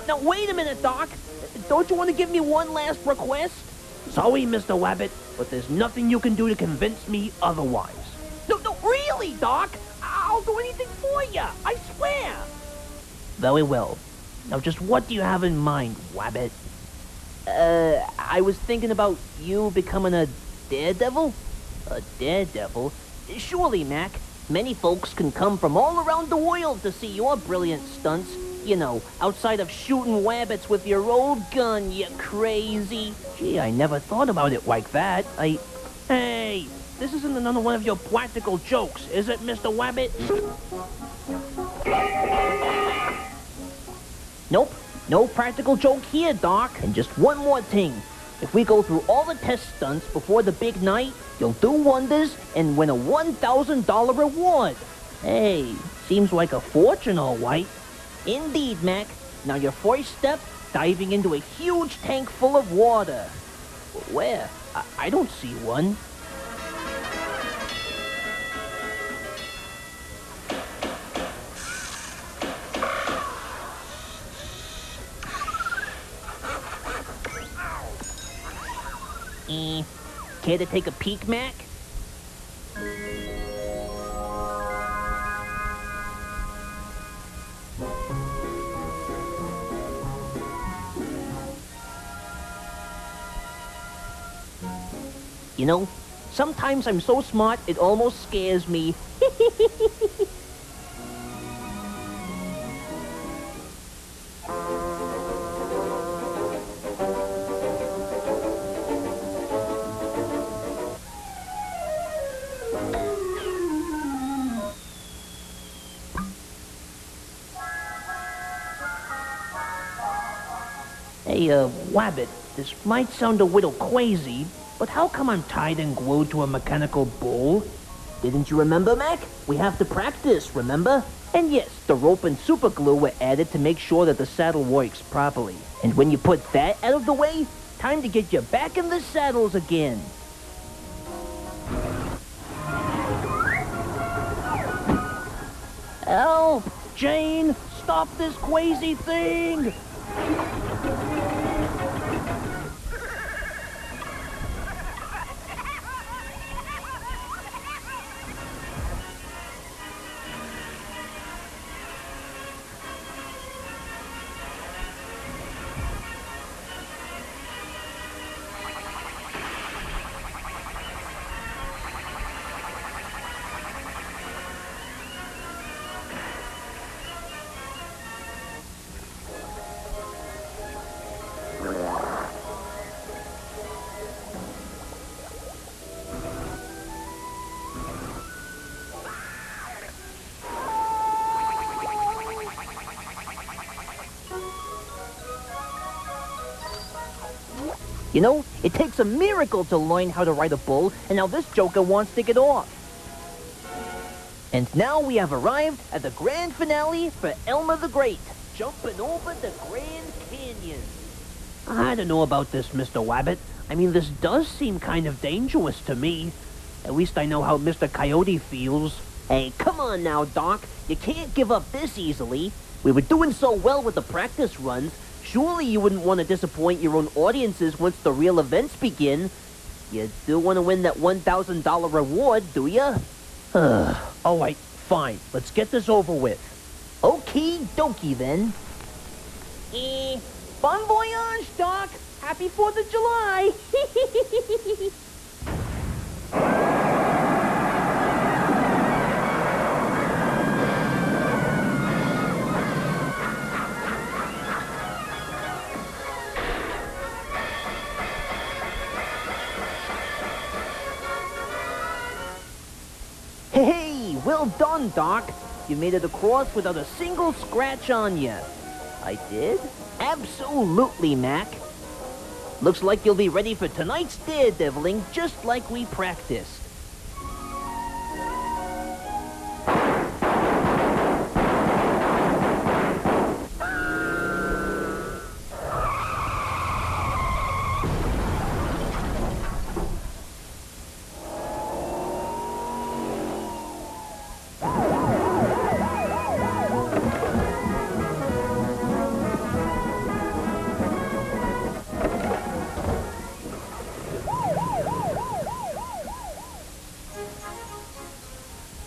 Now, wait a minute, Doc. Don't you want to give me one last request? Sorry, Mr. Rabbit, but there's nothing you can do to convince me otherwise. No, really, Doc. I'll do anything for you. I swear. Very well. Now, just what do you have in mind, Rabbit? I was thinking about you becoming a daredevil? A daredevil? Surely, Mac. Many folks can come from all around the world to see your brilliant stunts. You know, outside of shooting rabbits with your old gun, you crazy. Gee, I never thought about it like that. Hey, this isn't another one of your practical jokes, is it, Mr. Rabbit? Nope, no practical joke here, Doc. And just one more thing. If we go through all the test stunts before the big night, you'll do wonders and win a $1,000 reward. Hey, seems like a fortune, all right. Indeed, Mac. Now your first step, diving into a huge tank full of water. Where? I don't see one. Care to take a peek, Mac? You know, sometimes I'm so smart it almost scares me. Hey, Wabbit, this might sound a little crazy, but how come I'm tied and glued to a mechanical bull? Didn't you remember, Mac? We have to practice, remember? And yes, the rope and super glue were added to make sure that the saddle works properly. And when you put that out of the way, time to get you back in the saddles again. Help! Jane, stop this crazy thing! You know, it takes a miracle to learn how to ride a bull, and now this joker wants to get off. And now we have arrived at the grand finale for Elmer the Great, jumping over the Grand Canyon. I don't know about this, Mr. Wabbit. I mean, this does seem kind of dangerous to me. At least I know how Mr. Coyote feels. Hey, come on now, Doc. You can't give up this easily. We were doing so well with the practice runs. Surely you wouldn't want to disappoint your own audiences once the real events begin. You do want to win that $1,000 reward, do ya? All right, fine. Let's get this over with. Okie dokie, then. Bon voyage, Doc! Happy 4th of July! Hey, well done, Doc. You made it across without a single scratch on you. I did? Absolutely, Mac. Looks like you'll be ready for tonight's daredeviling just like we practiced.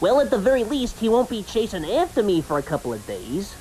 Well, at the very least, he won't be chasing after me for a couple of days.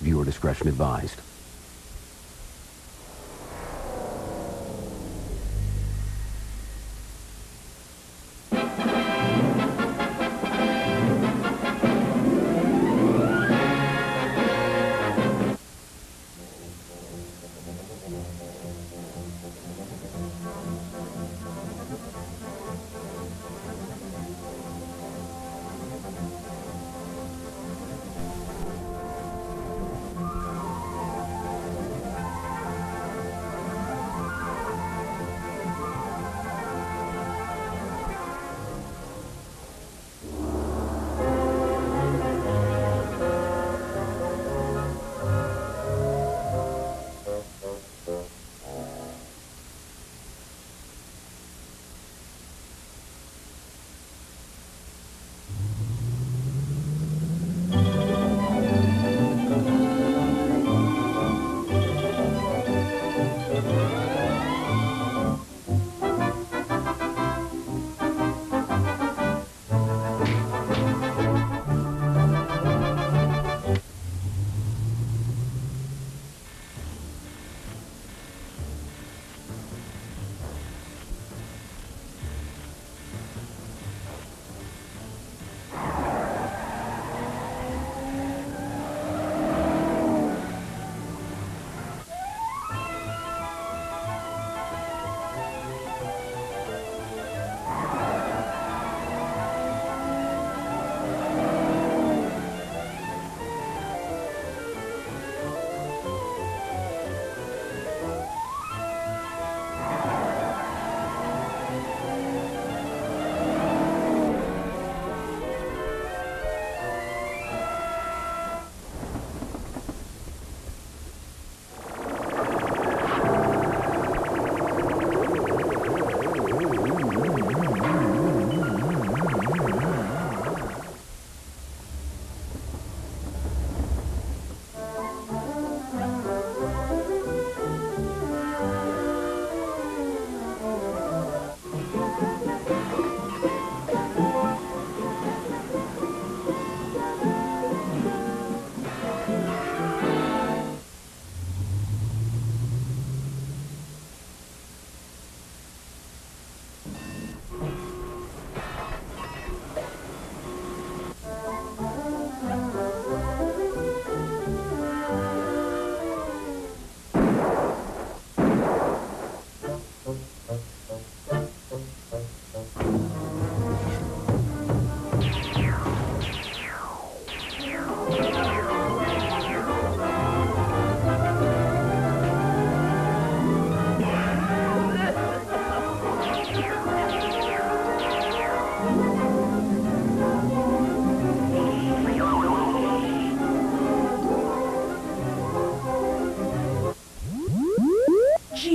Viewer discretion advised.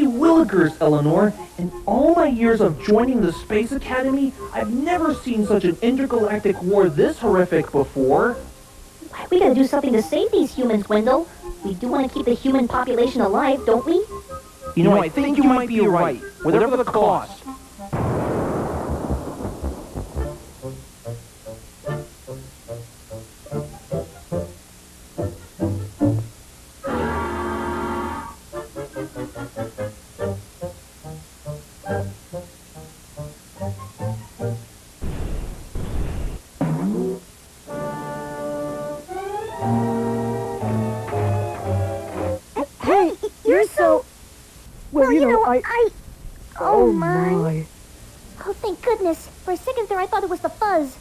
Willikers, Eleanor. In all my years of joining the Space Academy, I've never seen such an intergalactic war this horrific before. We gotta do something to save these humans, Wendell. We do want to keep the human population alive, don't we? You know, I think you might be right, whatever the cost. Hey, you're so... Well, you know, I... Oh, my. it was the fuzz.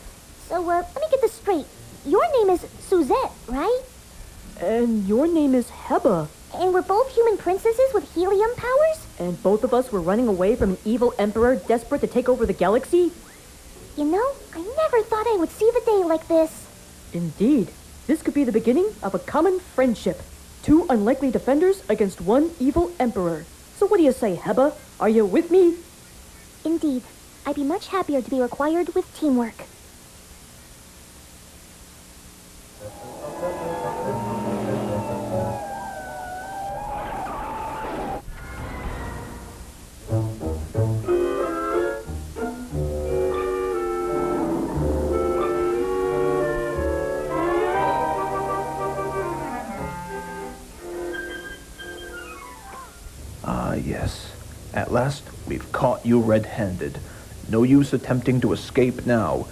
So, let me get this straight. Your name is Suzette, right? And your name is Heba. And we're both human princesses with helium powers? And both of us were running away from an evil emperor desperate to take over the galaxy? You know, I never thought I would see the day like this. Indeed. This could be the beginning of a common friendship. 2 unlikely defenders against 1 evil emperor. So what do you say, Heba? Are you with me? Indeed. I'd be much happier to be required with teamwork. Yes. At last, we've caught you red-handed. No use attempting to escape now.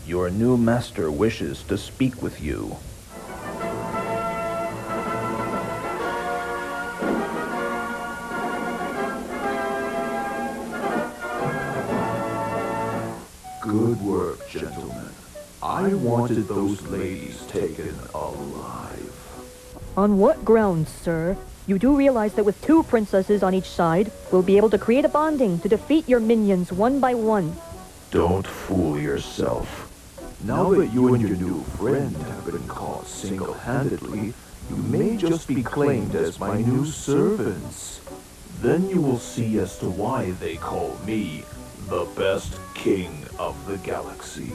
Your new master wishes to speak with you. Good work, gentlemen. I wanted those ladies taken alive. On what grounds, sir? You do realize that with 2 princesses on each side, we'll be able to create a bonding to defeat your minions one by one. Don't fool yourself. Now that you and your new friend have been caught single-handedly, you may just be claimed as my new servants. Then you will see as to why they call me the best king of the galaxy.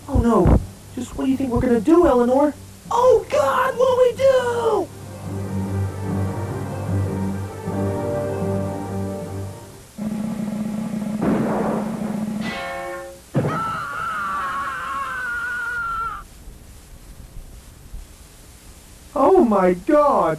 Oh no! Just what do you think we're gonna do, Eleanor? Oh God, what'll we do? Oh my God!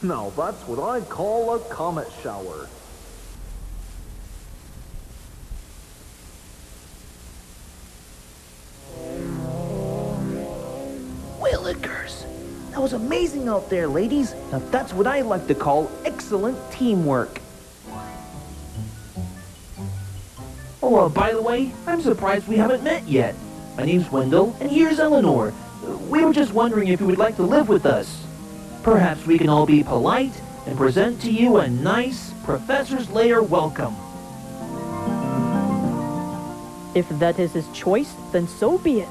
Now that's what I call a comet shower. Willikers! That was amazing out there, ladies. Now that's what I like to call excellent teamwork. Oh, by the way, I'm surprised we haven't met yet. My name's Wendell, and here's Eleanor. We were just wondering if you would like to live with us. Perhaps we can all be polite and present to you a nice Professor's Lair welcome. If that is his choice, then so be it.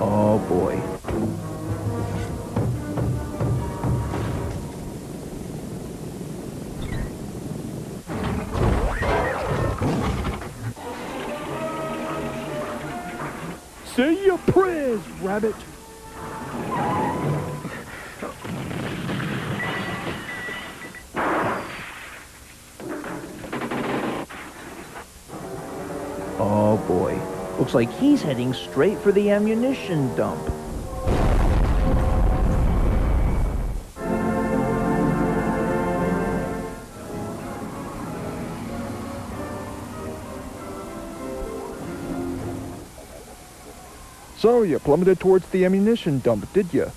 Oh boy. Say your prayers, rabbit. Oh boy. Looks like he's heading straight for the ammunition dump. So you plummeted towards the ammunition dump, did you?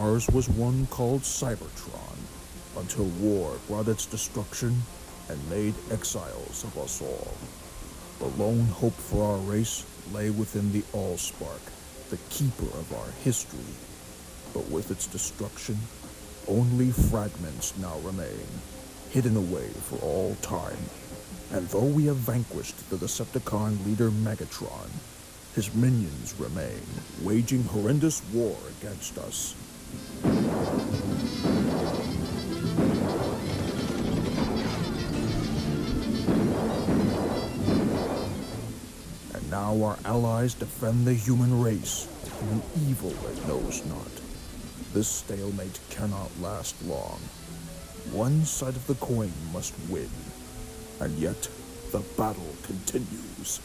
Ours was one called Cybertron, until war brought its destruction and made exiles of us all. The lone hope for our race lay within the Allspark, the keeper of our history. But with its destruction, only fragments now remain, hidden away for all time. And though we have vanquished the Decepticon leader Megatron, his minions remain, waging horrendous war against us. And now our allies defend the human race from an evil it knows not. This stalemate cannot last long. One side of the coin must win, and yet the battle continues.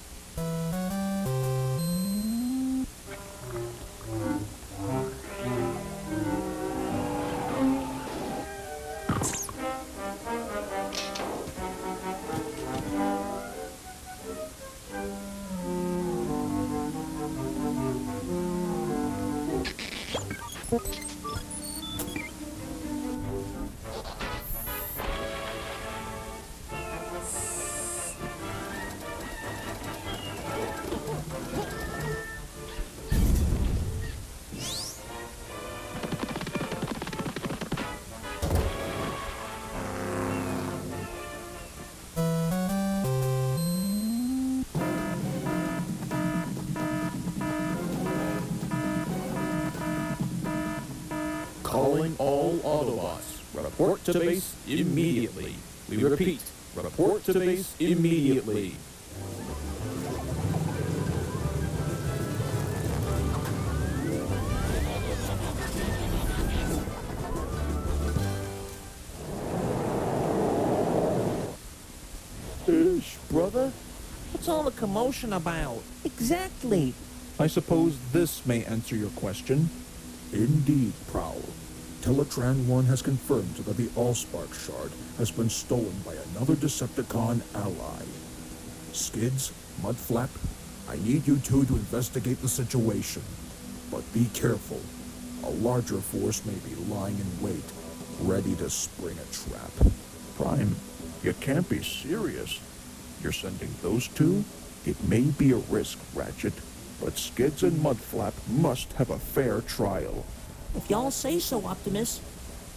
Calling all Autobots. Report to base immediately. We repeat, report to base immediately. Brother? What's all the commotion about? Exactly. I suppose this may answer your question. Indeed, Prowl. Teletran 1 has confirmed that the Allspark shard has been stolen by another Decepticon ally. Skids, Mudflap, I need you two to investigate the situation. But be careful. A larger force may be lying in wait, ready to spring a trap. Prime, you can't be serious. You're sending those two? It may be a risk, Ratchet, but Skids and Mudflap must have a fair trial. If y'all say so, Optimus.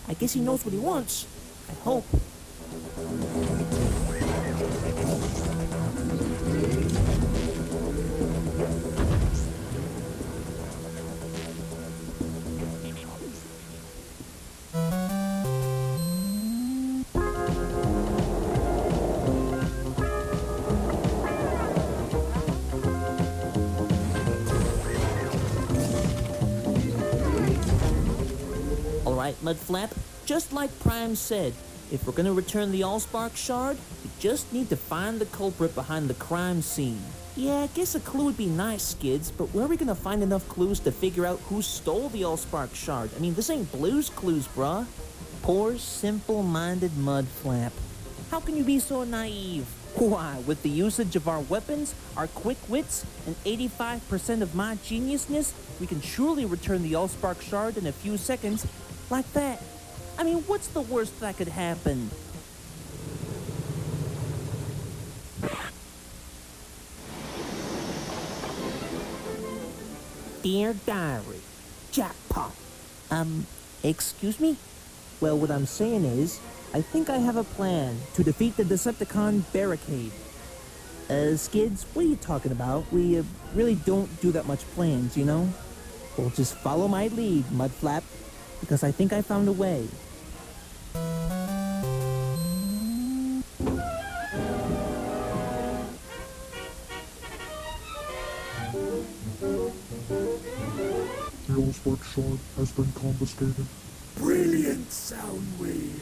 I guess he knows what he wants. I hope. Mudflap, just like Prime said, if we're gonna return the Allspark shard, we just need to find the culprit behind the crime scene. Yeah, I guess a clue would be nice, Skids, but where are we gonna find enough clues to figure out who stole the Allspark shard? I mean, this ain't Blue's Clues, bruh. Poor, simple-minded Mudflap. How can you be so naive? Why, with the usage of our weapons, our quick wits, and 85% of my geniusness, we can surely return the Allspark shard in a few seconds. Like that. I mean, what's the worst that could happen? Dear Diary, jackpot. Excuse me? Well, what I'm saying is, I think I have a plan to defeat the Decepticon barricade. Skids, what are you talking about? We really don't do that much plans, you know? Well, just follow my lead, Mudflap. Because I think I found a way. The Allspark shard has been confiscated. Brilliant, Soundwave!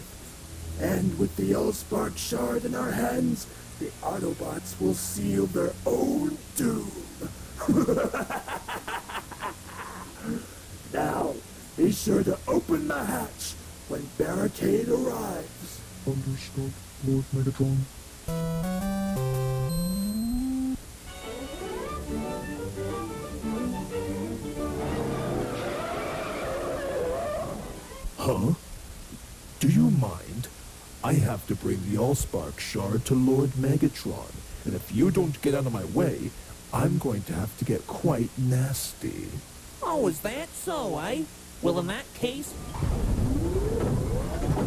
And with the Allspark shard in our hands, the Autobots will seal their own doom. Now, be sure to open the hatch when Barricade arrives. Understood, Lord Megatron. Huh? Do you mind? I have to bring the Allspark shard to Lord Megatron, and if you don't get out of my way, I'm going to have to get quite nasty. Oh, is that so, eh? Well, in that case,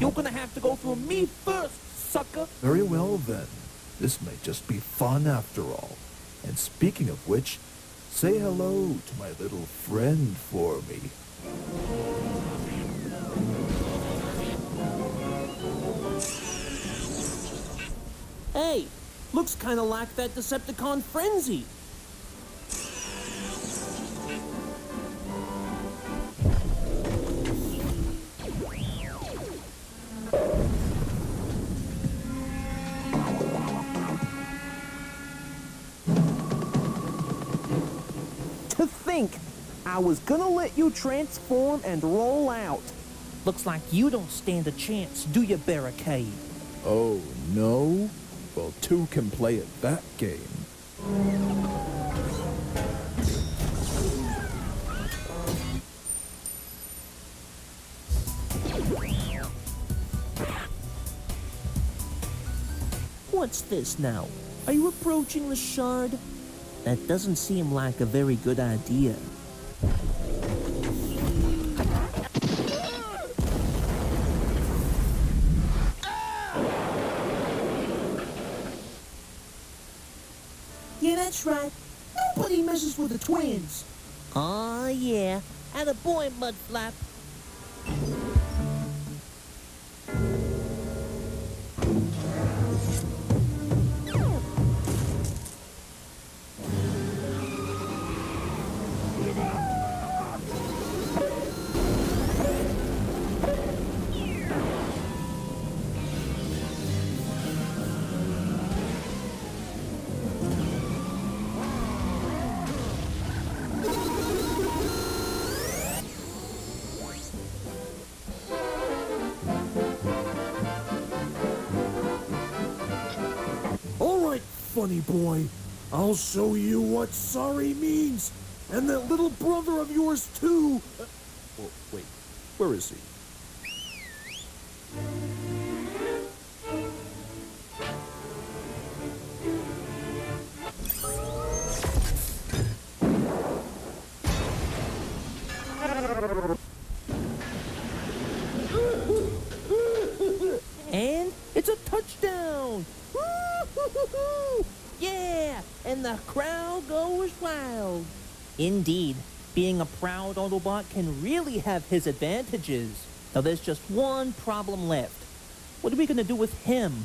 you're gonna have to go through me first, sucker! Very well, then. This may just be fun after all. And speaking of which, say hello to my little friend for me. Hey, looks kinda like that Decepticon frenzy. To think, I was gonna let you transform and roll out. Looks like you don't stand a chance, do you, Barricade? Oh, no? Well, two can play at that game. What's this now? Are you approaching the shard? That doesn't seem like a very good idea. Yeah, that's right. Nobody messes with the twins. Aw, yeah. Atta boy, Mudflap. Funny boy, I'll show you what sorry means, and that little brother of yours too. Oh, wait, where is he? And it's a touchdown! Woo-hoo-hoo-hoo! Yeah! And the crowd goes wild. Indeed, being a proud Autobot can really have his advantages. Now there's just one problem left. What are we gonna do with him?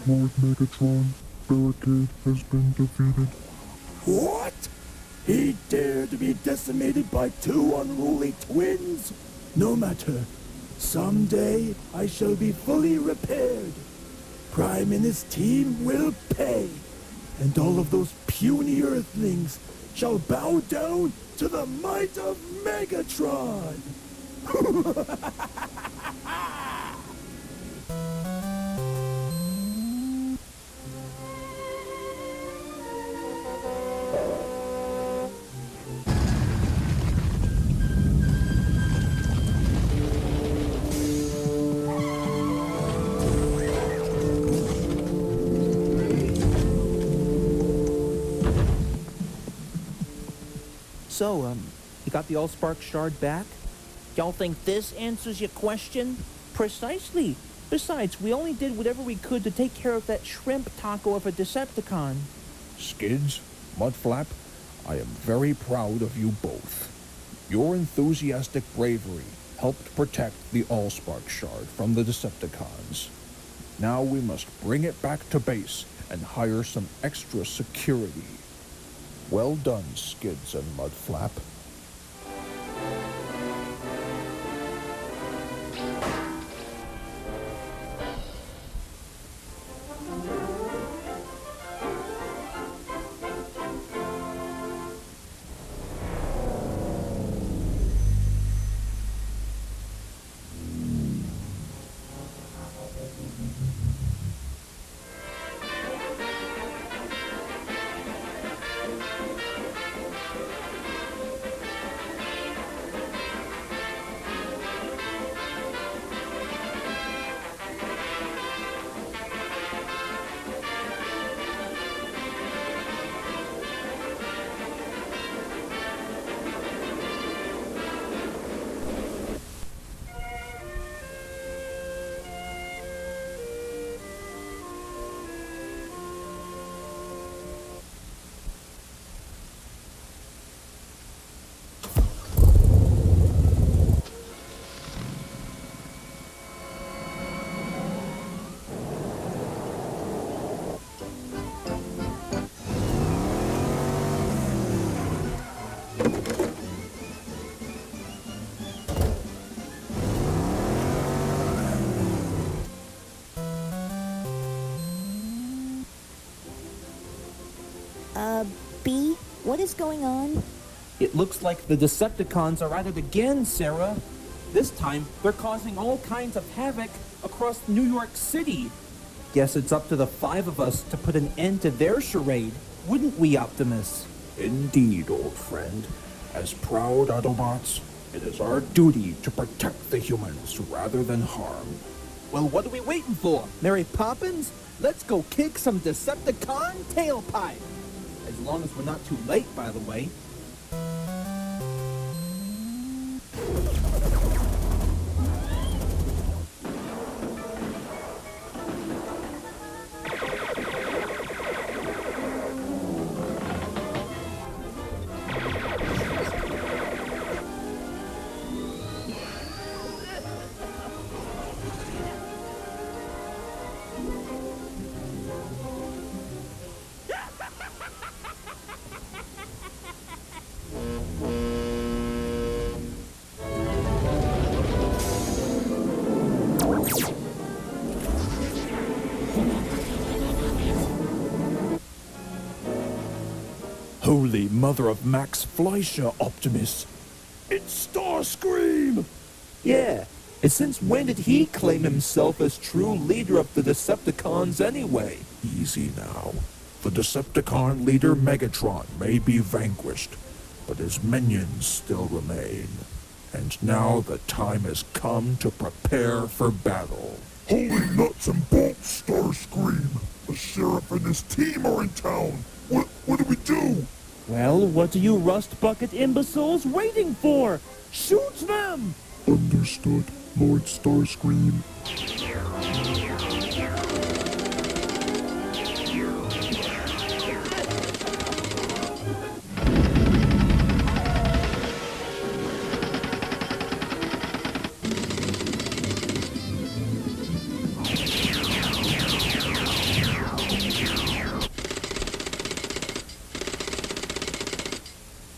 Lord Megatron, Barricade has been defeated. What? He dared to be decimated by two unruly twins? No matter. Someday I shall be fully repaired. Prime and his team will pay. And all of those puny Earthlings shall bow down to the might of Megatron. So, you got the Allspark shard back? Y'all think this answers your question? Precisely. Besides, we only did whatever we could to take care of that shrimp taco of a Decepticon. Skids, Mudflap, I am very proud of you both. Your enthusiastic bravery helped protect the Allspark shard from the Decepticons. Now we must bring it back to base and hire some extra security. Well done, Skids and Mudflap. What is going on? It looks like the Decepticons are at it again, Sarah. This time, they're causing all kinds of havoc across New York City. Guess it's up to the 5 of us to put an end to their charade, wouldn't we, Optimus? Indeed, old friend. As proud Autobots, it is our duty to protect the humans rather than harm. Well, what are we waiting for? Mary Poppins? Let's go kick some Decepticon tailpipe. As long as we're not too late, by the way. Holy Mother of Max Fleischer, Optimus! It's Starscream! Yeah, and since when did he claim himself as true leader of the Decepticons anyway? Easy now. The Decepticon leader Megatron may be vanquished, but his minions still remain. And now the time has come to prepare for battle. Holy nuts and bolts, Starscream! The sheriff and his team are in town! What do we do? Well, what are you rust bucket imbeciles waiting for? Shoot them! Understood, Lord Starscream.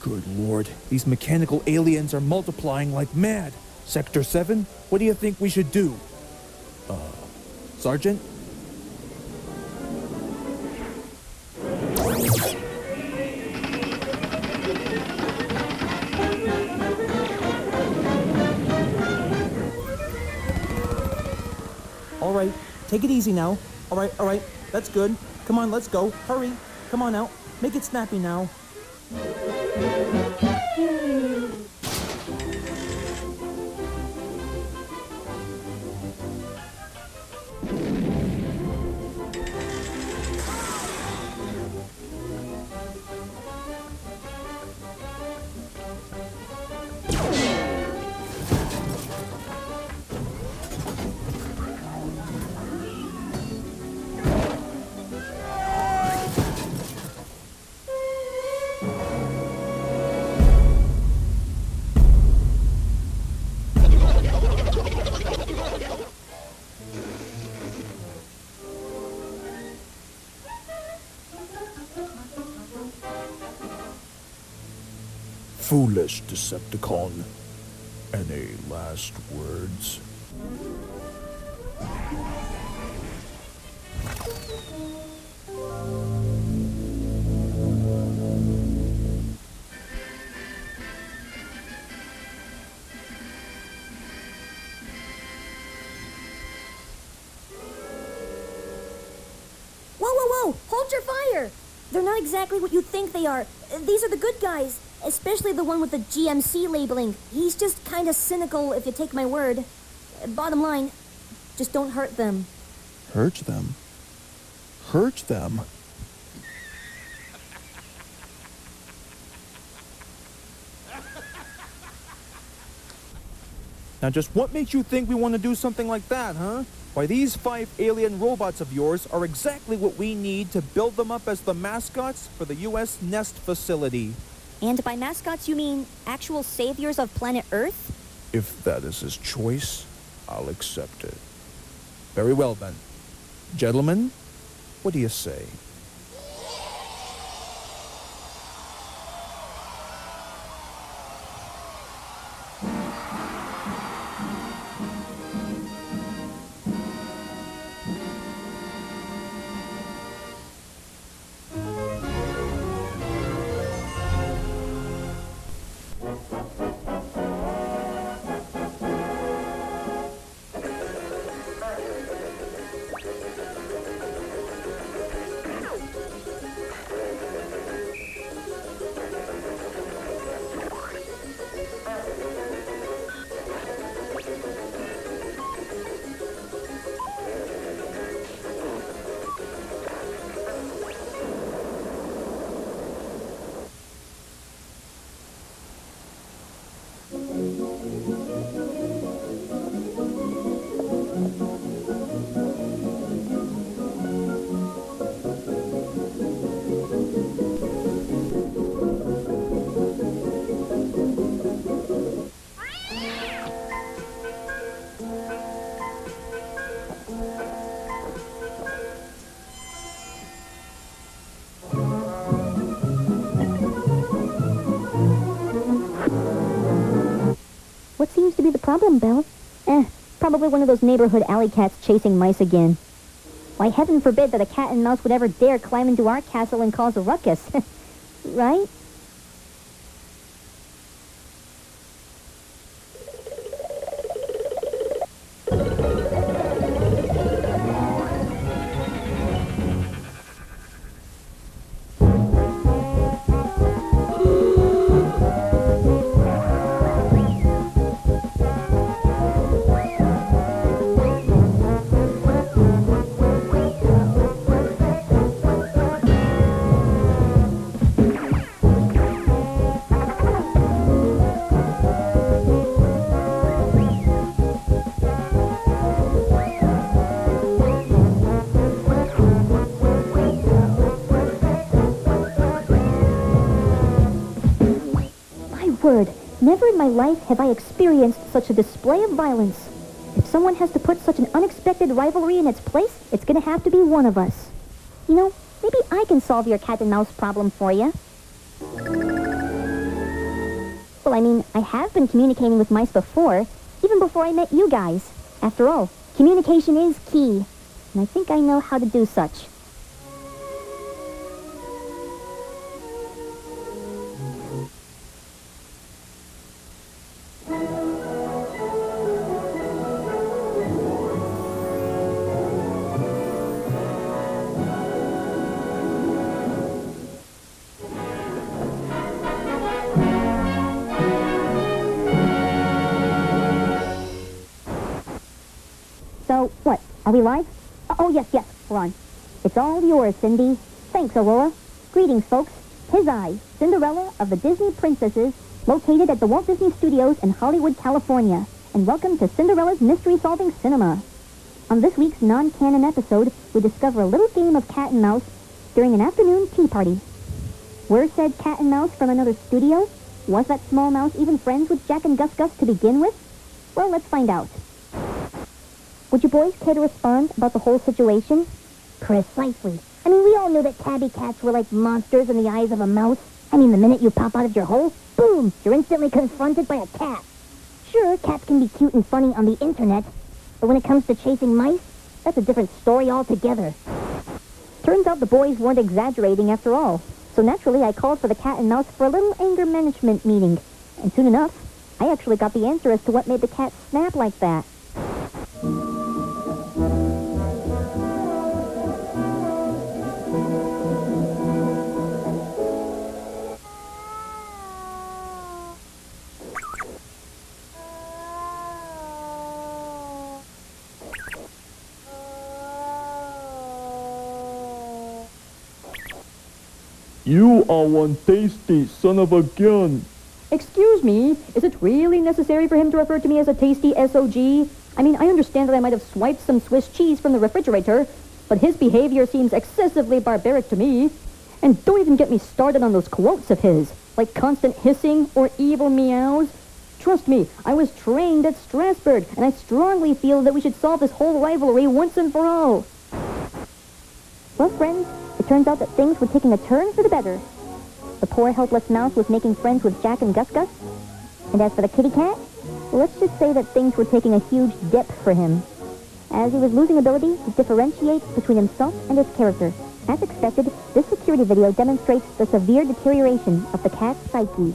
Good lord, these mechanical aliens are multiplying like mad. Sector 7, what do you think we should do? Sergeant? All right, take it easy now. All right, that's good. Come on, let's go. Hurry. Come on out. Make it snappy now. Foolish Decepticon. Any last words? Whoa! Hold your fire! They're not exactly what you think they are. These are the good guys. Especially the one with the GMC labeling. He's just kind of cynical, if you take my word. Bottom line, just don't hurt them. Hurt them? Hurt them? Now just what makes you think we want to do something like that, huh? Why, these 5 alien robots of yours are exactly what we need to build them up as the mascots for the U.S. Nest facility. And by mascots, you mean actual saviors of planet Earth? If that is his choice, I'll accept it. Very well, then. Gentlemen, what do you say? What seems to be the problem, Belle? Probably one of those neighborhood alley cats chasing mice again. Why, heaven forbid that a cat and mouse would ever dare climb into our castle and cause a ruckus. Right? Word, never in my life have I experienced such a display of violence. If someone has to put such an unexpected rivalry in its place, it's gonna have to be one of us. You know, maybe I can solve your cat and mouse problem for you. Well, I mean, I have been communicating with mice before, even before I met you guys. After all, communication is key, and I think I know how to do such. So, what? Are we live? Oh, yes, we're on. It's all yours, Cindy. Thanks, Aurora. Greetings, folks. 'Tis I, Cinderella of the Disney Princesses, located at the Walt Disney Studios in Hollywood, California. And welcome to Cinderella's Mystery-Solving Cinema. On this week's non-canon episode, we discover a little game of cat and mouse during an afternoon tea party. Were said cat and mouse from another studio? Was that small mouse even friends with Jack and Gus Gus to begin with? Well, let's find out. Would you boys care to respond about the whole situation? Precisely. I mean, we all knew that tabby cats were like monsters in the eyes of a mouse. I mean, the minute you pop out of your hole, boom, you're instantly confronted by a cat. Sure, cats can be cute and funny on the internet, but when it comes to chasing mice, that's a different story altogether. Turns out the boys weren't exaggerating after all. So naturally, I called for the cat and mouse for a little anger management meeting. And soon enough, I actually got the answer as to what made the cat snap like that. You are one tasty son of a gun. Excuse me, is it really necessary for him to refer to me as a tasty SOG? I mean, I understand that I might have swiped some Swiss cheese from the refrigerator, but his behavior seems excessively barbaric to me. And don't even get me started on those quotes of his, like constant hissing or evil meows. Trust me, I was trained at Strasbourg, and I strongly feel that we should solve this whole rivalry once and for all. Well, friends, it turns out that things were taking a turn for the better. The poor helpless mouse was making friends with Jack and Gus Gus. And as for the kitty cat, well, let's just say that things were taking a huge dip for him, as he was losing ability to differentiate between himself and his character. As expected, this security video demonstrates the severe deterioration of the cat's psyche.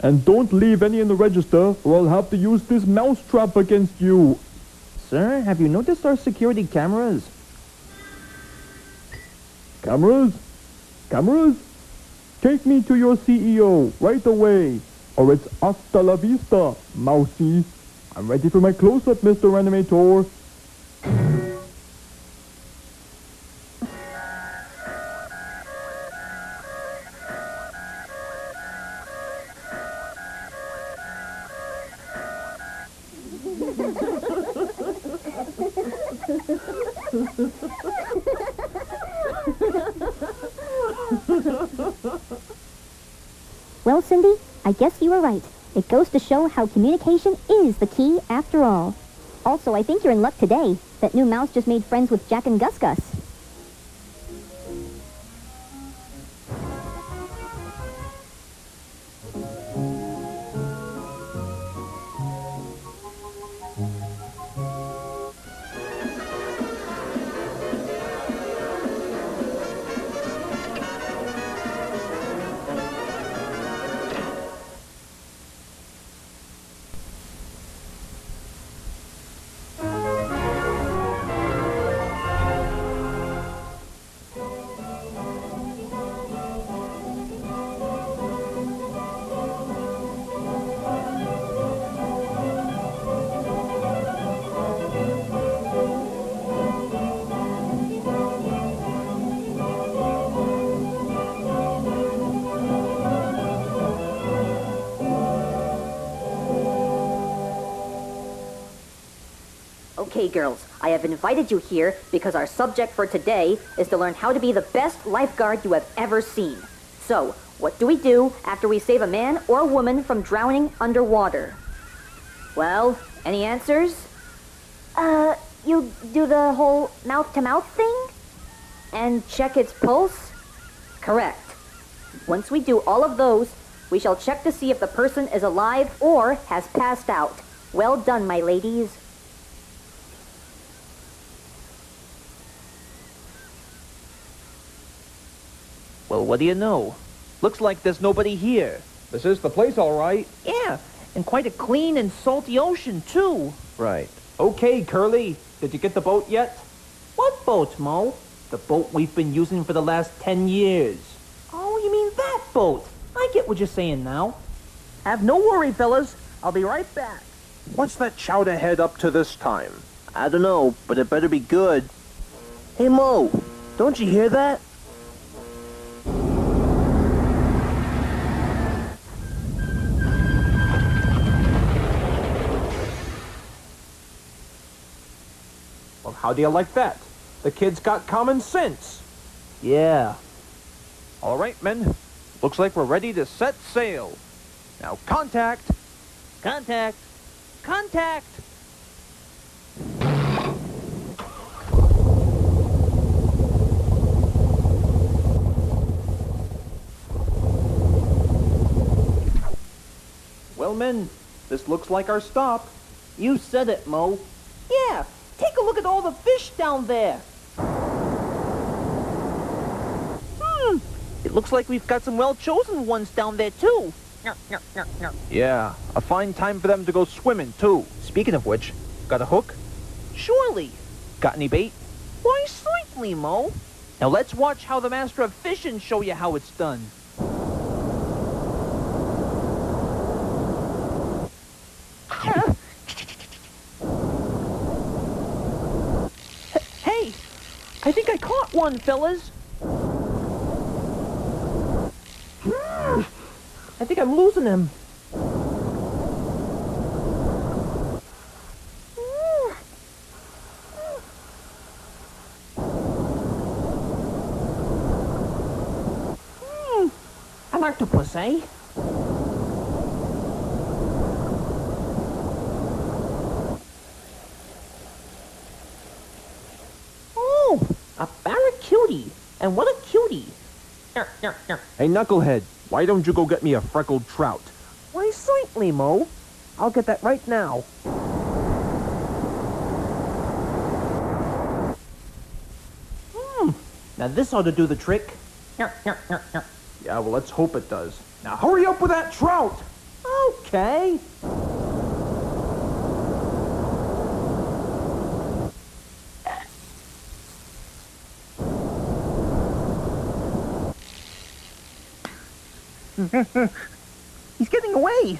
And don't leave any in the register, or I'll have to use this mousetrap against you. Sir, have you noticed our security cameras? Cameras? Cameras? Take me to your CEO right away, or it's hasta la vista, mousy. I'm ready for my close-up, Mr. Animator. Well, Cindy, I guess you were right. It goes to show how communication is the key after all. Also, I think you're in luck today. That new mouse just made friends with Jack and Gus Gus. Okay, girls, I have invited you here because our subject for today is to learn how to be the best lifeguard you have ever seen. So, what do we do after we save a man or woman from drowning underwater? Well, any answers? You do the whole mouth-to-mouth thing? And check its pulse? Correct. Once we do all of those, we shall check to see if the person is alive or has passed out. Well done, my ladies. Well, what do you know? Looks like there's nobody here. This is the place, all right. Yeah, and quite a clean and salty ocean, too. Right. Okay, Curly. Did you get the boat yet? What boat, Mo? The boat we've been using for the last 10 years. Oh, you mean that boat? I get what you're saying now. Have no worry, fellas. I'll be right back. What's that chowder head up to this time? I don't know, but it better be good. Hey, Mo, don't you hear that? Well, how do you like that? The kid's got common sense. Yeah. All right, men. Looks like we're ready to set sail. Now, contact. Contact. Contact! Well, men, this looks like our stop. You said it, Mo. Yeah, take a look at all the fish down there. It looks like we've got some well-chosen ones down there, too. Yeah, a fine time for them to go swimming, too. Speaking of which, got a hook? Surely. Got any bait? Why, certainly, Mo. Now let's watch how the master of fishing show you how it's done. Hey, I think I caught one, fellas. I think I'm losing him. An octopus, eh? Oh, a barracuda. And what a cutie. Hey, Knucklehead, why don't you go get me a freckled trout? Why, certainly, Mo. I'll get that right now. Now this ought to do the trick. Yeah, well, let's hope it does. Now hurry up with that trout! Okay. He's getting away.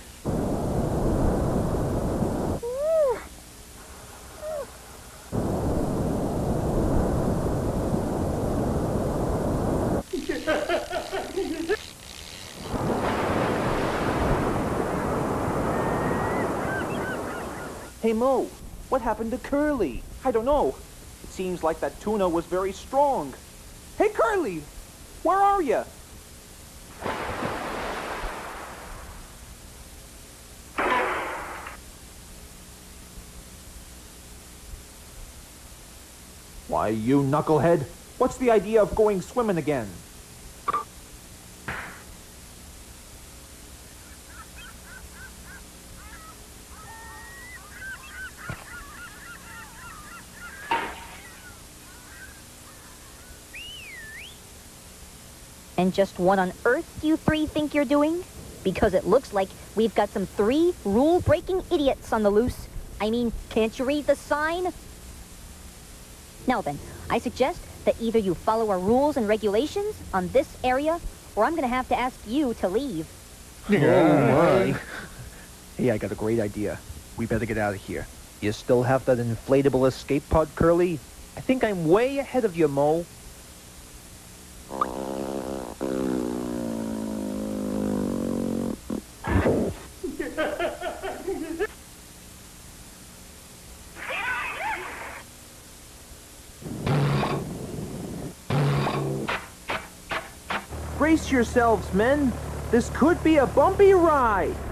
Hey, Mo, what happened to Curly? I don't know. It seems like that tuna was very strong. Hey, Curly, where are you? Why, you knucklehead, what's the idea of going swimming again? And just what on earth do you three think you're doing? Because it looks like we've got some 3 rule-breaking idiots on the loose. I mean, can't you read the sign? Now then, I suggest that either you follow our rules and regulations on this area, or I'm gonna have to ask you to leave. Oh, my. Hey, I got a great idea. We better get out of here. You still have that inflatable escape pod, Curly? I think I'm way ahead of you, Mo. Brace yourselves, men. This could be a bumpy ride.